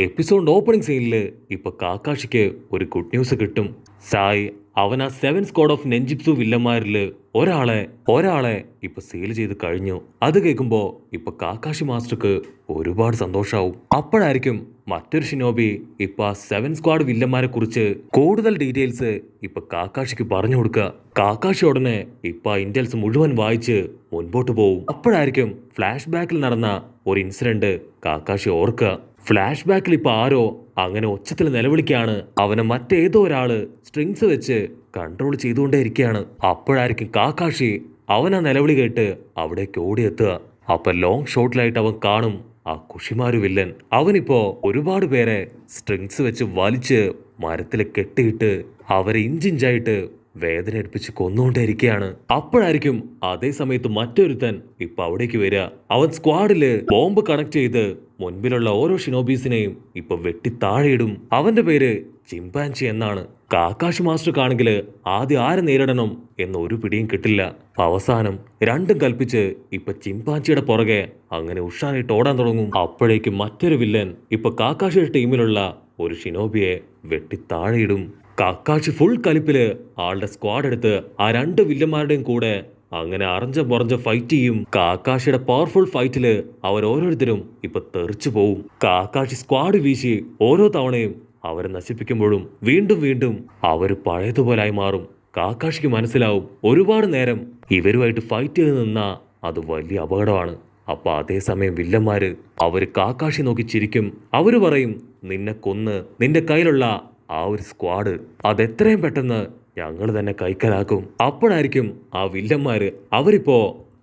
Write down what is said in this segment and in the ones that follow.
Episode opening സീനില് ഇപ്പൊ കാക്കാഷിക്ക് ഒരു good news കിട്ടും. സായ് അവൻ ആ 7 സ്ക്വാഡ് ഓഫ് നെഞ്ചിപ്സു വില്ലന്മാരില് ഒരാളെ ഇപ്പൊ സീൽ ചെയ്ത് കഴിഞ്ഞു. അത് കേൾക്കുമ്പോ ഇപ്പൊ കാക്കാഷി മാസ്റ്റർക്ക് ഒരുപാട് സന്തോഷാവും. അപ്പോഴായിരിക്കും മറ്റൊരു ഷിനോബി ഇപ്പൊ ആ 7 സ്ക്വാഡ് വില്ലന്മാരെ കുറിച്ച് കൂടുതൽ ഡീറ്റെയിൽസ് ഇപ്പൊ കാക്കാഷിക്ക് പറഞ്ഞു കൊടുക്കുക. കാക്കാഷി ഉടനെ ഇപ്പൊ ആ ഇന്റൽസ് മുഴുവൻ വായിച്ച് മുൻപോട്ട് പോവും. അപ്പോഴായിരിക്കും ഫ്ലാഷ് ബാക്കിൽ നടന്ന ഒരു ഇൻസിഡന്റ് കാക്കാഷി ഓർക്കുക. ഫ്ലാഷ് ബാക്കിൽ ഇപ്പൊ ആരോ അങ്ങനെ ഒച്ചത്തിൽ നിലവിളിക്കാണ്. അവനെ മറ്റേതോ ഒരാള് സ്ട്രിങ്സ് വെച്ച് കൺട്രോൾ ചെയ്തുകൊണ്ടേയിരിക്കുകയാണ്. അപ്പോഴായിരിക്കും കാക്കാഷി അവൻ ആ നിലവിളി കേട്ട് അവിടേക്ക് ഓടിയെത്തുക. അപ്പൊ ലോങ് ഷോട്ടിലായിട്ട് അവൻ കാണും ആ കുഷിമാരു വില്ലൻ. അവനിപ്പോ ഒരുപാട് പേരെ സ്ട്രിങ്സ് വെച്ച് വലിച്ച് മരത്തിൽ കെട്ടിയിട്ട് അവരെ ഇഞ്ചിഞ്ചായിട്ട് വേദന എടുപ്പിച്ച് കൊന്നുകൊണ്ടേയിരിക്കുകയാണ്. അപ്പോഴായിരിക്കും അതേ സമയത്ത് മറ്റൊരുത്തൻ ഇപ്പൊ അവിടേക്ക് വരിക. അവൻ സ്ക്വാഡില് ബോംബ് കണക്ട് ചെയ്ത് മുൻപിലുള്ള ഓരോ ഷിനോബീസിനെയും ഇപ്പൊ വെട്ടി താഴെയിടും. അവന്റെ പേര് ചിമ്പാൻചി എന്നാണ്. കാക്കാഷി മാസ്റ്റർക്കാണെങ്കില് ആദ്യം ആരെ നേരിടണം എന്ന് ഒരു പിടിയും കിട്ടില്ല. അവസാനം രണ്ടും കൽപ്പിച്ച് ഇപ്പൊ ചിമ്പാൻചിയുടെ പുറകെ അങ്ങനെ ഉഷാറായിട്ട് ഓടാൻ തുടങ്ങും. അപ്പോഴേക്കും മറ്റൊരു വില്ലൻ ഇപ്പൊ കാക്കാഷിയുടെ ടീമിലുള്ള ഒരു ഷിനോബിയെ വെട്ടി താഴെയിടും. കാക്കാഷി ഫുൾ കലിപ്പില് ആളുടെ സ്ക്വാഡ് എടുത്ത് ആ രണ്ട് വില്ലന്മാരുടെയും കൂടെ അങ്ങനെ അറഞ്ച ഫൈറ്റ് ചെയ്യും. കാക്കാഷിയുടെ പവർഫുൾ ഫൈറ്റില് അവർ ഓരോരുത്തരും ഇപ്പൊ തെറിച്ചു പോവും. കാക്കാഷി സ്ക്വാഡ് വീശി ഓരോ തവണയും അവരെ നശിപ്പിക്കുമ്പോഴും വീണ്ടും അവര് പഴയതുപോലായി മാറും. കാക്കാഷിക്ക് മനസ്സിലാവും ഒരുപാട് നേരം ഇവരുമായിട്ട് ഫൈറ്റ് ചെയ്ത് നിന്നാ അത് വലിയ അപകടമാണ്. അപ്പൊ അതേസമയം വില്ലന്മാര് അവര് കാക്കാഷി നോക്കി ചിരിക്കും. അവര് പറയും, നിന്നെ കൊന്ന് നിന്റെ കയ്യിലുള്ള ആ ഒരു സ്ക്വാഡ് അതെത്രയും പെട്ടെന്ന് ഞങ്ങൾ തന്നെ കൈക്കലാക്കും. അപ്പോഴായിരിക്കും ആ വില്ലന്മാര് അവരിപ്പോ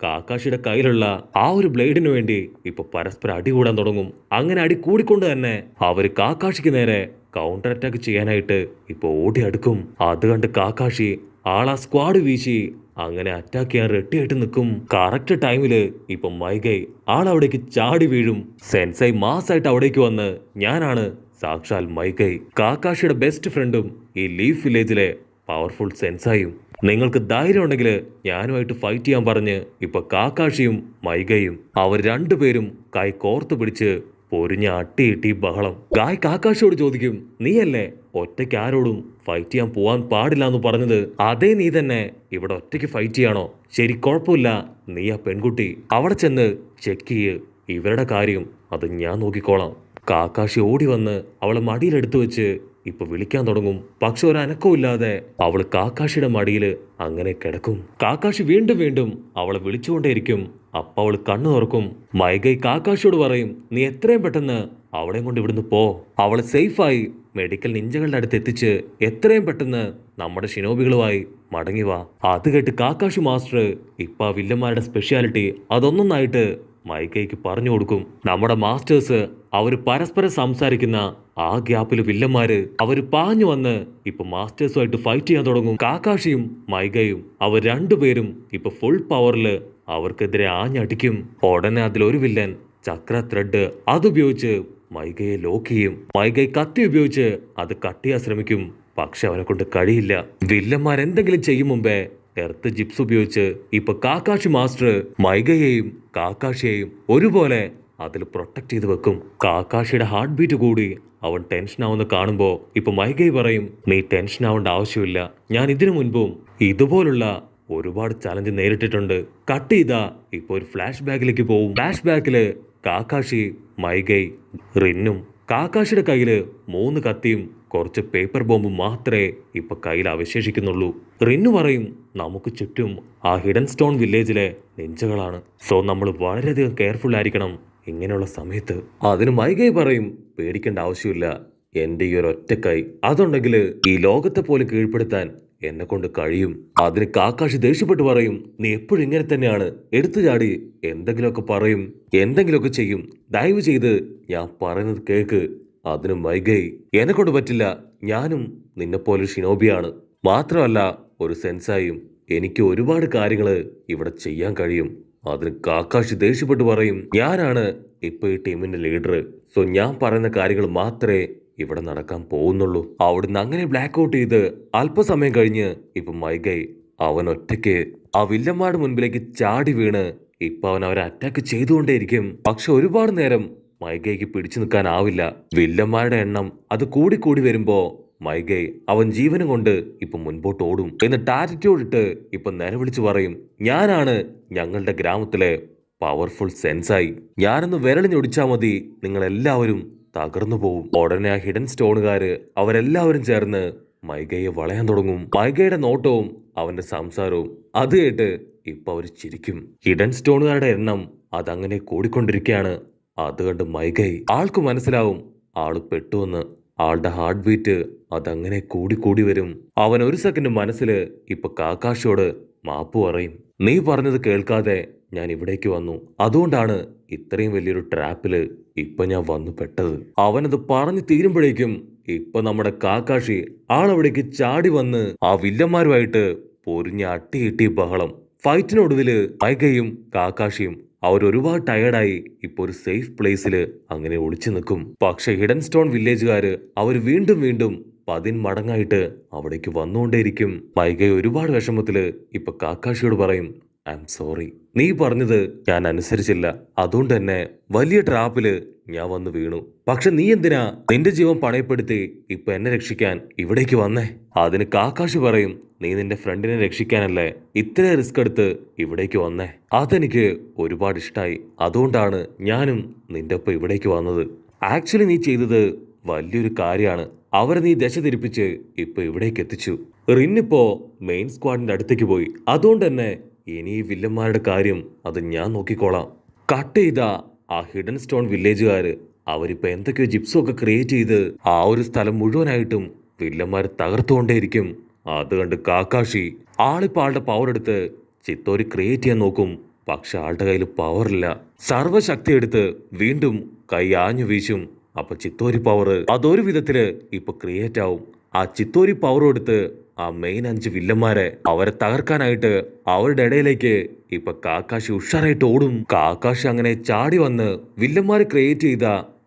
കാക്കാഷിയുടെ കയ്യിലുള്ള ആ ഒരു ബ്ലേഡിന് വേണ്ടി ഇപ്പൊ പരസ്പരം അടി കൂടാൻ തുടങ്ങും. അങ്ങനെ അടി കൂടിക്കൊണ്ട് തന്നെ അവര് കാക്കാഷിക്ക് നേരെ കൗണ്ടർ അറ്റാക്ക് ചെയ്യാനായിട്ട് ഇപ്പൊ ഓടി അടുക്കും. അത് കണ്ട് കാക്കാഷി ആളാ സ്ക്വാഡ് വീശി അങ്ങനെ അറ്റാക്ക് ചെയ്യാൻ റെഡിയായിട്ട് നിൽക്കും. കറക്റ്റ് ടൈമില് ഇപ്പൊ മൈഗൈ ആളവിടേക്ക് ചാടി വീഴും. സെൻസൈ മാസായിട്ട് അവിടേക്ക് വന്ന്, ഞാനാണ് സാക്ഷാൽ മൈഗൈ, കാക്കാഷിയുടെ ബെസ്റ്റ് ഫ്രണ്ടും ഈ ലീഫ് വില്ലേജിലെ പവർഫുൾ സെൻസായും. നിങ്ങൾക്ക് ധൈര്യം ഉണ്ടെങ്കിൽ ഞാനുമായിട്ട് ഫൈറ്റ് ചെയ്യാൻ പറഞ്ഞ് ഇപ്പൊ കാക്കാഷിയും മൈഗയും അവർ രണ്ടുപേരും കൈ കോർത്ത് പിടിച്ച് പൊരിഞ്ഞ അട്ടിയിട്ടി ബഹളം. ഗായ് കാക്കാഷിയോട് ചോദിക്കും, നീയല്ലേ ഒറ്റയ്ക്ക് ആരോടും ഫൈറ്റ് ചെയ്യാൻ പോവാൻ പാടില്ല എന്ന് പറഞ്ഞത്? അതേ നീ തന്നെ ഇവിടെ ഒറ്റയ്ക്ക് ഫൈറ്റ് ചെയ്യാണോ? ശരി, കുഴപ്പമില്ല, നീ ആ പെൺകുട്ടി അവിടെ ചെന്ന് ചെക്ക് ചെയ്യ്, ഇവരുടെ കാര്യം അത് ഞാൻ നോക്കിക്കോളാം. കാക്കാഷി ഓടി വന്ന് അവളെ മടിയിലെടുത്തു വെച്ച് ഇപ്പൊ വിളിക്കാൻ തുടങ്ങും. പക്ഷെ ഒരു അനക്കവും ഇല്ലാതെ അവള് കാക്കാഷിയുടെ മടിയില് അങ്ങനെ കിടക്കും. കാക്കാഷി വീണ്ടും അവളെ വിളിച്ചുകൊണ്ടേയിരിക്കും. അപ്പൊ അവള് കണ്ണു തുറക്കും. മൈഗൈ കാക്കാഷിയോട് പറയും, നീ എത്രയും പെട്ടെന്ന് അവളെയും കൊണ്ട് ഇവിടുന്ന് പോ. അവളെ സേഫായി മെഡിക്കൽ നിഞ്ചകളുടെ അടുത്ത് എത്തിച്ച് എത്രയും പെട്ടെന്ന് നമ്മുടെ ഷിനോബികളുമായി മടങ്ങി വാ. അത് കേട്ട് കാക്കാഷി മാസ്റ്റർ ഇപ്പൊ ആ വില്ലന്മാരുടെ സ്പെഷ്യാലിറ്റി അതൊന്നൊന്നായിട്ട് മൈഗൈക്ക് പറഞ്ഞു കൊടുക്കും. നമ്മുടെ മാസ്റ്റേഴ്സ് അവര് പരസ്പരം സംസാരിക്കുന്ന ആ ഗ്യാപ്പിൽ വില്ലന്മാര് അവര് പാഞ്ഞു വന്ന് ഇപ്പൊ മാസ്റ്റേഴ്സുമായിട്ട് ഫൈറ്റ് ചെയ്യാൻ തുടങ്ങും. കാക്കാഷിയും മൈഗയും അവർ രണ്ടുപേരും ഇപ്പൊ ഫുൾ പവറില് അവർക്കെതിരെ ആഞ്ഞടിക്കും. ഉടനെ അതിലൊരു വില്ലൻ ചക്ര ത്രെഡ് അതുപയോഗിച്ച് മൈഗയെ ലോക്ക് ചെയ്യും. മൈഗൈ കത്തി ഉപയോഗിച്ച് അത് കട്ട് ചെയ്യാൻ ശ്രമിക്കും. പക്ഷെ അവനെ കൊണ്ട് കഴിയില്ല. വില്ലന്മാർ എന്തെങ്കിലും ചെയ്യും മുമ്പേ എർത്ത് ജിപ്സ് ഉപയോഗിച്ച് ഇപ്പൊ കാക്കാഷി മാസ്റ്റർ മൈഗയെയും കാക്കാഷിയെയും ഒരുപോലെ അതിൽ പ്രൊട്ടക്ട് ചെയ്ത് വെക്കും. കാക്കാഷിയുടെ ഹാർട്ട് ബീറ്റ് കൂടി അവൻ ടെൻഷൻ ആവുന്ന കാണുമ്പോ ഇപ്പൊ മൈഗൈ പറയും, നീ ടെൻഷൻ ആവേണ്ട ആവശ്യമില്ല, ഞാൻ ഇതിനു മുൻപും ഇതുപോലുള്ള ഒരുപാട് ചലഞ്ച് നേരിട്ടിട്ടുണ്ട്. കട്ട് ചെയ്താ ഇപ്പൊ ഒരു ഫ്ലാഷ് ബാക്കിലേക്ക് പോവും. ഫ്ലാഷ് ബാക്കില് കാക്കാഷി, മൈഗൈ, റിന്നും കാക്കാഷിയുടെ കയ്യില് 3 കത്തിയും കുറച്ച് പേപ്പർ ബോംബ് മാത്രമേ ഇപ്പൊ കയ്യിൽ അവശേഷിക്കുന്നുള്ളൂ. റിന്നു പറയും, നമുക്ക് ചുറ്റും ആ ഹിഡൻ സ്റ്റോൺ വില്ലേജിലെ നെഞ്ചകളാണ്. സോ നമ്മൾ വളരെയധികം കെയർഫുൾ ആയിരിക്കണം ഇങ്ങനെയുള്ള സമയത്ത്. അതിന് മൈഗൈ പറയും, പേടിക്കേണ്ട ആവശ്യമില്ല, എന്റെ ഈ ഒരു ഒറ്റക്കൈ അതുണ്ടെങ്കിൽ ഈ ലോകത്തെ പോലും കീഴ്പ്പെടുത്താൻ എന്നെ കൊണ്ട് കഴിയും. അതിന് കാക്കാഷി ദേഷ്യപ്പെട്ട് പറയും, നീ എപ്പോഴും ഇങ്ങനെ തന്നെയാണ്, എടുത്തു ചാടി എന്തെങ്കിലുമൊക്കെ പറയും, എന്തെങ്കിലുമൊക്കെ ചെയ്യും, ദയവ് ചെയ്ത് ഞാൻ പറയുന്നത് കേക്ക്. അതിന് മൈഗൈ, എന്നെ കൊണ്ട് പറ്റില്ല, ഞാനും നിന്നെപ്പോലെ ഷിനോബിയാണ്, മാത്രമല്ല ഒരു സെൻസായും, എനിക്ക് ഒരുപാട് കാര്യങ്ങൾ ഇവിടെ ചെയ്യാൻ കഴിയും. അതിന് കാക്കാഷി ദേഷ്യപ്പെട്ട് പറയും, ഞാനാണ് ഇപ്പൊ ഈ ടീമിന്റെ ലീഡർ, സോ ഞാൻ പറയുന്ന കാര്യങ്ങൾ മാത്രമേ ഇവിടെ നടക്കാൻ പോകുന്നുള്ളൂ. അവിടുന്ന് അങ്ങനെ ബ്ലാക്ക് ഔട്ട് ചെയ്ത് അല്പസമയം കഴിഞ്ഞ് ഇപ്പൊ മൈഗൈ അവൻ ഒറ്റയ്ക്ക് ആ വില്ലന്മാരുടെ മുൻപിലേക്ക് ചാടി വീണ് ഇപ്പൊ അവൻ അവരെ അറ്റാക്ക് ചെയ്തുകൊണ്ടേയിരിക്കും. പക്ഷെ ഒരുപാട് നേരം മൈഗയ്ക്ക് പിടിച്ചു നിൽക്കാനാവില്ല. വില്ലന്മാരുടെ എണ്ണം അത് കൂടിക്കൂടി വരുമ്പോ മൈഗൈ അവൻ ജീവനും കൊണ്ട് ഇപ്പൊ മുൻപോട്ട് ഓടും. എന്നിട്ട് ആറ്റിറ്റ്യൂഡ് ഇട്ട് ഇപ്പൊ നിലവിളിച്ചു പറയും, ഞാനാണ് ഞങ്ങളുടെ ഗ്രാമത്തിലെ പവർഫുൾ സെൻസായി. ഞാനൊന്ന് വിരളിഞ്ഞൊടിച്ചാ മതി, നിങ്ങൾ എല്ലാവരും തകർന്നു പോവും. ഉടനെ ആ ഹിഡൻ സ്റ്റോണുകാര് അവരെല്ലാവരും ചേർന്ന് മൈഗയെ വളയാൻ തുടങ്ങും. മൈഗയുടെ നോട്ടവും അവന്റെ സംസാരവും അത് കേട്ട് ഇപ്പൊ അവര് ചിരിക്കും. ഹിഡൻ സ്റ്റോണുകാരുടെ എണ്ണം അതങ്ങനെ കൂടിക്കൊണ്ടിരിക്കുകയാണ്. അത് കണ്ട് മൈഗൈ ആൾക്ക് മനസ്സിലാവും ആള് പെട്ടുവെന്ന്. ആളുടെ ഹാർട്ട് ബീറ്റ് അതങ്ങനെ കൂടി വരും. അവൻ ഒരു സെക്കൻഡ് മനസ്സിൽ ഇപ്പൊ കാക്കാഷിയോട് മാപ്പ് പറയും. നീ പറഞ്ഞത് കേൾക്കാതെ ഞാൻ ഇവിടേക്ക് വന്നു, അതുകൊണ്ടാണ് ഇത്രയും വലിയൊരു ട്രാപ്പില് ഇപ്പൊ ഞാൻ വന്നു പെട്ടത്. അവനത് പറഞ്ഞു തീരുമ്പോഴേക്കും ഇപ്പൊ നമ്മുടെ കാക്കാഷി ആളവിടേക്ക് ചാടി വന്ന് ആ വില്ലന്മാരുമായിട്ട് പൊരിഞ്ഞ അട്ടിയിട്ടി ബഹളം. ഫൈറ്റിനൊടുവില് മൈഗയും കാക്കാഷിയും അവരൊരുപാട് ടയേർഡായി ഇപ്പൊ ഒരു സേഫ് പ്ലേസില് അങ്ങനെ ഒളിച്ചു നിൽക്കും. പക്ഷെ ഹിഡൻ സ്റ്റോൺ വില്ലേജുകാര് അവര് വീണ്ടും 10 മടങ്ങായിട്ട് അവിടേക്ക് വന്നുകൊണ്ടേയിരിക്കും. മൈഗ ഒരുപാട് വിഷമത്തില് ഇപ്പൊ കാക്കാഷിയോട് പറയും, ഐ എം സോറി, നീ പറഞ്ഞത് ഞാൻ അനുസരിച്ചില്ല, അതുകൊണ്ട് തന്നെ വലിയ ട്രാപ്പില് ഞാൻ വന്ന് വീണു. പക്ഷെ നീ എന്തിനാ നിന്റെ ജീവൻ പണയപ്പെടുത്തി ഇപ്പൊ എന്നെ രക്ഷിക്കാൻ ഇവിടേക്ക് വന്നേ? അതിന് കാക്കാഷി പറയും, നീ നിന്റെ ഫ്രണ്ടിനെ രക്ഷിക്കാനല്ലേ ഇത്ര റിസ്ക് എടുത്ത് ഇവിടേക്ക് വന്നേ. അതെനിക്ക് ഒരുപാട് ഇഷ്ടായി, അതുകൊണ്ടാണ് ഞാനും നിന്റെ ഒപ്പം ഇവിടേക്ക് വന്നത്. ആക്ച്വലി നീ ചെയ്തത് വലിയൊരു കാര്യമാണ്. അവരെ നീ ദശ തിരിപ്പിച്ച് ഇപ്പൊ ഇവിടേക്ക് എത്തിച്ചു. റിന്നിപ്പോ മെയിൻ സ്ക്വാഡിന്റെ അടുത്തേക്ക് പോയി, അതുകൊണ്ട് തന്നെ ഇനി ഈ വില്ലന്മാരുടെ കാര്യം അത് ഞാൻ നോക്കിക്കോളാം. കട്ട് ചെയ്ത ആ ഹിഡൻ സ്റ്റോൺ വില്ലേജുകാര് അവരിപ്പോ എന്തൊക്കെയോ ജിപ്സും ഒക്കെ ക്രിയേറ്റ് ചെയ്ത് ആ ഒരു സ്ഥലം മുഴുവനായിട്ടും വില്ലന്മാർ തകർത്തുകൊണ്ടേയിരിക്കും. അത് കണ്ട് കാക്കാഷി ആളിപ്പോ ആളുടെ പവർ എടുത്ത് ചിത്തോരി ക്രിയേറ്റ് ചെയ്യാൻ നോക്കും. പക്ഷെ ആളുടെ കയ്യിൽ പവറില്ല. സർവശക്തി എടുത്ത് വീണ്ടും കൈ ആഞ്ഞു വീശും. അപ്പൊ ചിത്തോരി പവർ അതൊരു വിധത്തില് ഇപ്പൊ ക്രിയേറ്റ് ആവും. ആ ചിത്തോരി പവർ എടുത്ത് ആ മെയിൻ 5 വില്ലന്മാരെ അവരെ തകർക്കാനായിട്ട് അവരുടെ ഇടയിലേക്ക് ഇപ്പൊ കാക്കാഷി ഉഷാറായിട്ട് ഓടും. കാക്കാഷി അങ്ങനെ ചാടി വന്ന് വില്ലന്മാരെ ക്രിയേറ്റ് ചെയ്ത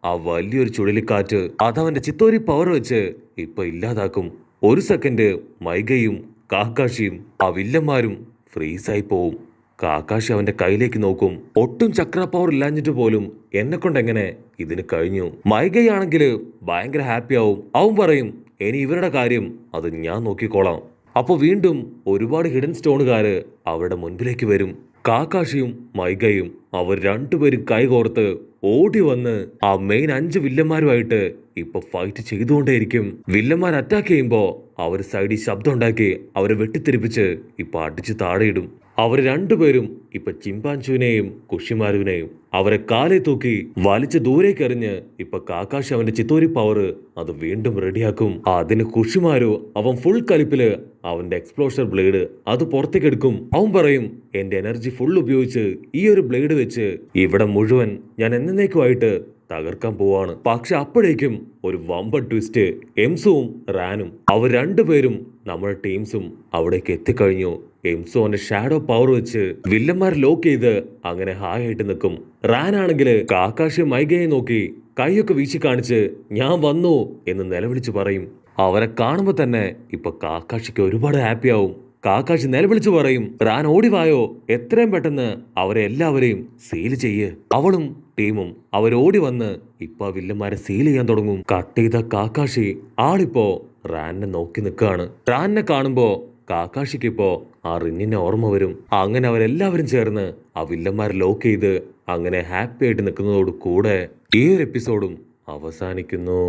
ആ വലിയൊരു ചുഴലിക്കാറ്റ് അതവന്റെ ചിത്തോരി പവർ വെച്ച് ഇപ്പൊ ഇല്ലാതാക്കും. ഒരു സെക്കൻഡ് മൈഗയും കാക്കാഷിയും ആ വില്ലന്മാരും ഫ്രീസായി പോവും. കാക്കാഷി അവന്റെ കയ്യിലേക്ക് നോക്കും. ഒട്ടും ചക്ര പവർ ഇല്ലാഞ്ഞിട്ട് പോലും എന്നെ കൊണ്ട് എങ്ങനെ ഇതിന് കഴിഞ്ഞു. മൈഗയാണെങ്കിൽ ഭയങ്കര ഹാപ്പി ആവും. അവൻ പറയും, ഇനി ഇവരുടെ കാര്യം അത് ഞാൻ നോക്കിക്കോളാം. അപ്പൊ വീണ്ടും ഒരുപാട് ഹിഡൻ സ്റ്റോണുകാര് അവരുടെ മുൻപിലേക്ക് വരും. കാക്കാഷിയും മൈഗയും അവർ രണ്ടുപേരും കൈകോർത്ത് ഓടി വന്ന് ആ മെയിൻ 5 വില്ലന്മാരുമായിട്ട് ഇപ്പൊ ഫൈറ്റ് ചെയ്തുകൊണ്ടേയിരിക്കും. വില്ലന്മാർ അറ്റാക്ക് ചെയ്യുമ്പോ അവർ സൈഡിൽ ശബ്ദം ഉണ്ടാക്കി അവരെ വെട്ടിത്തെറിപ്പിച്ച് ഇപ്പൊ അടിച്ച് താഴെയിടും. അവർ രണ്ടുപേരും ഇപ്പൊ ചിമ്പാൻചുവിനെയും കുഷിമാരുവിനെയും അവരെ കാലെ തൂക്കി വലിച്ച് ദൂരേക്ക് എറിഞ്ഞ് ഇപ്പൊ കാക്കാഷി അവന്റെ ചിത്തോരി പവർ അത് വീണ്ടും റെഡിയാക്കും. അതിന് കുഷിമാരു അവൻ ഫുൾ കലിപ്പില് അവന്റെ എക്സ്പ്ലോഷർ ബ്ലേഡ് അത് പുറത്തേക്ക് എടുക്കും. അവൻ പറയും, എന്റെ എനർജി ഫുൾ ഉപയോഗിച്ച് ഈ ഒരു ബ്ലേഡ് വെച്ച് ഇവിടെ മുഴുവൻ ഞാൻ എന്നേക്കുമായിട്ട് തകർക്കാൻ പോവാണ്. പക്ഷെ അപ്പോഴേക്കും ഒരു വമ്പൻ ട്വിസ്റ്റ്. എംസുവും റാനും അവർ രണ്ടുപേരും നമ്മുടെ ടീംസും അവിടേക്ക് എത്തിക്കഴിഞ്ഞു. എംസു അവന്റെ ഷാഡോ പവർ വെച്ച് വില്ലന്മാർ ലോക്ക് ചെയ്ത് അങ്ങനെ ഹായ് ആയിട്ട് നിൽക്കും. റാൻ ആണെങ്കില് കാക്കാഷി മൈഗയെ നോക്കി കൈയൊക്കെ വീശി കാണിച്ച് ഞാൻ വന്നു എന്ന് നിലവിളിച്ച് പറയും. അവരെ കാണുമ്പോ തന്നെ ഇപ്പൊ കാക്കാഷിക്ക് ഒരുപാട് ഹാപ്പി ആവും. കാക്കാഷി നിലവിളിച്ചു പറയും, റാൻ ഓടിവായോ, എത്രയും പെട്ടെന്ന് അവരെ എല്ലാവരെയും സീൽ ചെയ്യ്. അവളും ടീമും അവരോടി വന്ന് ഇപ്പൊ വില്ലന്മാരെ സീൽ ചെയ്യാൻ തുടങ്ങും. കട്ട് ചെയ്ത കാക്കാഷി ആളിപ്പോ റാനിനെ നോക്കി നിൽക്കുകയാണ്. റാനിനെ കാണുമ്പോ കാക്കാഷിക്ക് ഇപ്പോ ആ റിന്നിനെ ഓർമ്മ വരും. അങ്ങനെ അവരെല്ലാവരും ചേർന്ന് ആ വില്ലന്മാരെ ലോക്ക് ചെയ്ത് അങ്ങനെ ഹാപ്പി ആയിട്ട് നിൽക്കുന്നതോട് കൂടെ ഈ ഒരു എപ്പിസോഡും അവസാനിക്കുന്നു.